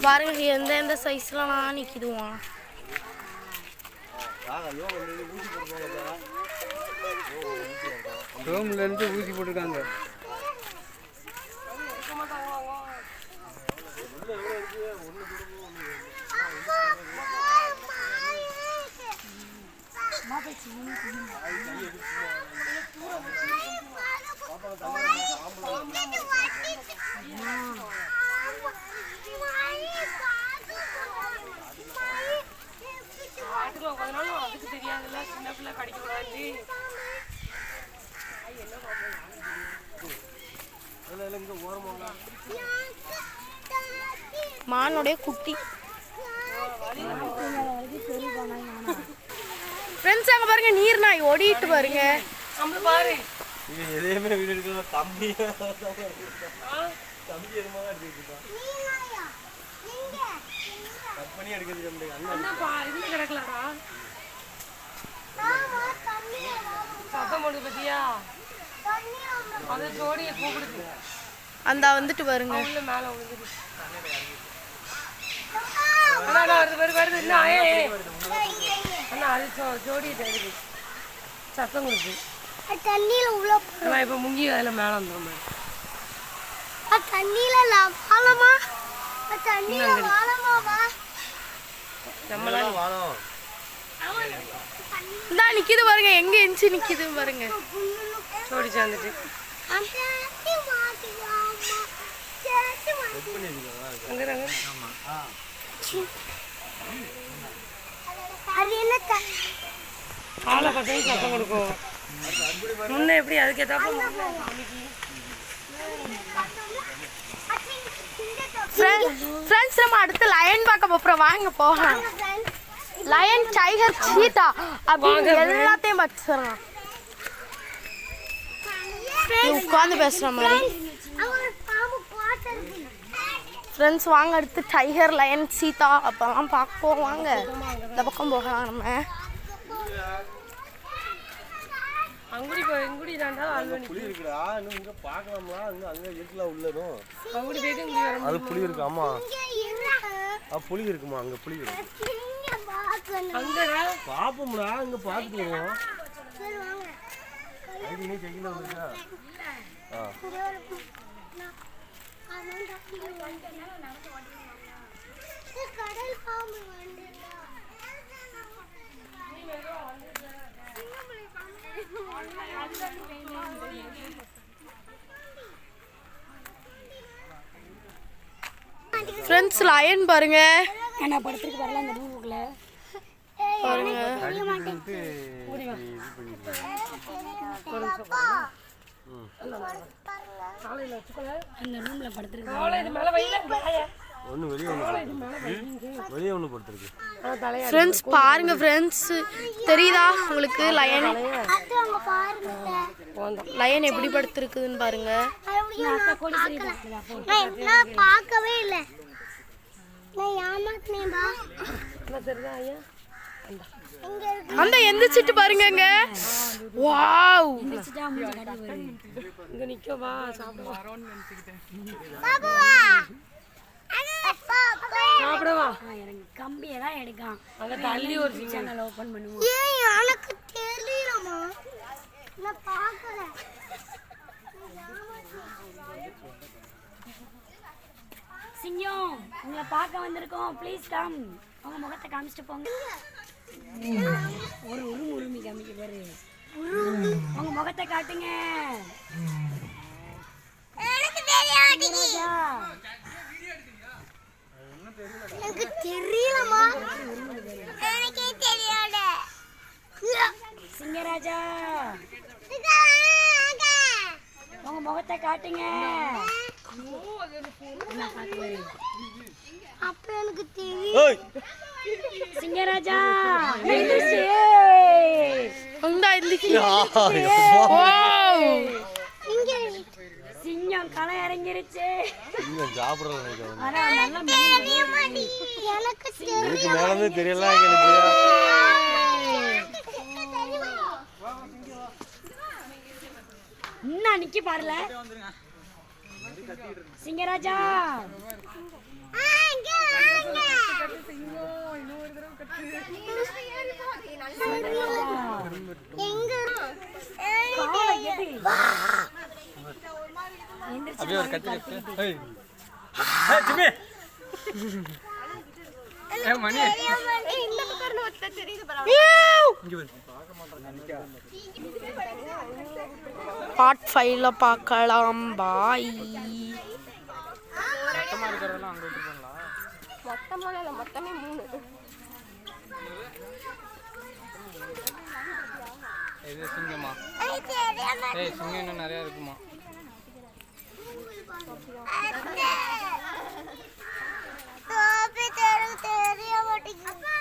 பாருங்க எந்த சைஸ்லாம் நிக்குதுவான். ரோம்ல இருந்து ஊசி போட்டுருக்காங்க. மானுடைய குட்டி ஃப்ரெண்ட்ஸ், அங்க பாருங்க நீர் நாய் ஓடிட்டு பாருங்க. அந்த வந்துட்டு பாருங்க. சத்தம் கொடுக்கு தண்ணியில உள்ள இப்ப முங்கி அதுல மேல வந்துடும். தண்ணியில வாழமா தண்ணியில வாழமாவா இந்தா நிக்குது பாருங்க. எங்க எஞ்சி நிக்குது பாருங்க. சோடி சேர்ந்துட்டு ஆளை பசங்க சத்தம் கொடுக்கும். முன்ன எப்படி அதுக்கேற்றாப்ப ஃப்ரெண்ட்ஸ், நம்ம அடுத்து லயன் பார்க்க போறோம். வாங்க போகலாம். லயன், டைகர், சீதா அப்படின்னு எல்லாத்தையும் பார்த்துறோம். உட்காந்து பேசுற மாதிரி. ஃப்ரெண்ட்ஸ் வாங்க, அடுத்து டைகர், லயன், சீதா அப்பெல்லாம் பார்க்க போவாங்க. இந்த பக்கம் போகலாம். நம்ம அங்குடி இங்குடி தாண்டா புளி இருக்குடா. இன்னும் இங்க பார்க்கலாமா? இன்னும் அங்க இருக்குல உள்ளதும். அங்குடி போயிட்டு இங்க வர அது புளி இருக்கு. ஆமா, புளி இருக்குமா? அங்க புளி இருக்கு. அங்கடா பாப்போம்டா. இங்க பார்த்துட்டு வருவோம். சரி வாங்க. ஐடி நீ செக்கில வந்துடா. கடல் பாம்பு வந்துடா. ஃப்ரெண்ட்ஸ் லயன் பாருங்க. என்ன படத்துக்கு வரல அந்த ரூமுக்குள்ள பாருங்க. காலையில வச்சுக்கல அந்த ரூம்ல படுத்துருக்கு. காலையில மேல வைல ஒண்ணு வெளிய ஒண்ணு படுத்துருக்கு. ஃப்ரெண்ட்ஸ் பாருங்க. ஃப்ரெண்ட்ஸ் தெரியுதா உங்களுக்கு லயன்? லயன் எப்படி படுத்துருக்குதுன்னு பாருங்க. நான் பார்க்கவே இல்ல. நான் ஏமாத்துனேன்பா. தெரியுதா ஐயா? அந்த எந்திரிச்சிட்டு பாருங்கங்க. வாவ், இங்க நிக்கவா சாப்பிடுவா. சாப்பிடவா? எனக்கு கம்பியை தான் எடுக்கான். அங்க தள்ளி ஒரு சேனல் ஓபன் பண்ணுவோம். ஏன் எனக்கு தெரியலமா? நான் பார்க்கல. சிங்கம், உங்களை பார்க்க வந்திருக்கோம். Please come. உங்க முகத்தை காமிச்சிட்டு போங்க. ஒரு உருமி காமிக்க பாரு. உங்க முகத்தை காட்டுங்க. எனக்கு தெரியாது. எனக்கு தெரியலமா. எனக்கே தெரியாது. சிங்கராஜா, உங்க முகத்தை காட்டுங்க. அப்ப எனக்கு தெரியும். சிங்கராஜா சிங்கம் களை இறங்கிருச்சு. தெரியல. பாருல சிங்கராஜா அப்படியே ஒரு கத்தி மணி பார்ட் 5ல பார்க்கலாம் பாய். மொத்தமா இருக்கிறதெல்லாம் அங்க விட்டுருப்பாங்களா? மொத்தமான இல்ல, மொத்தமே 3. இது சிங்கமா? ஏய் சிங்கம் இன்னும் நிறைய இருக்குமா? தெரிய மாட்டேங்குது.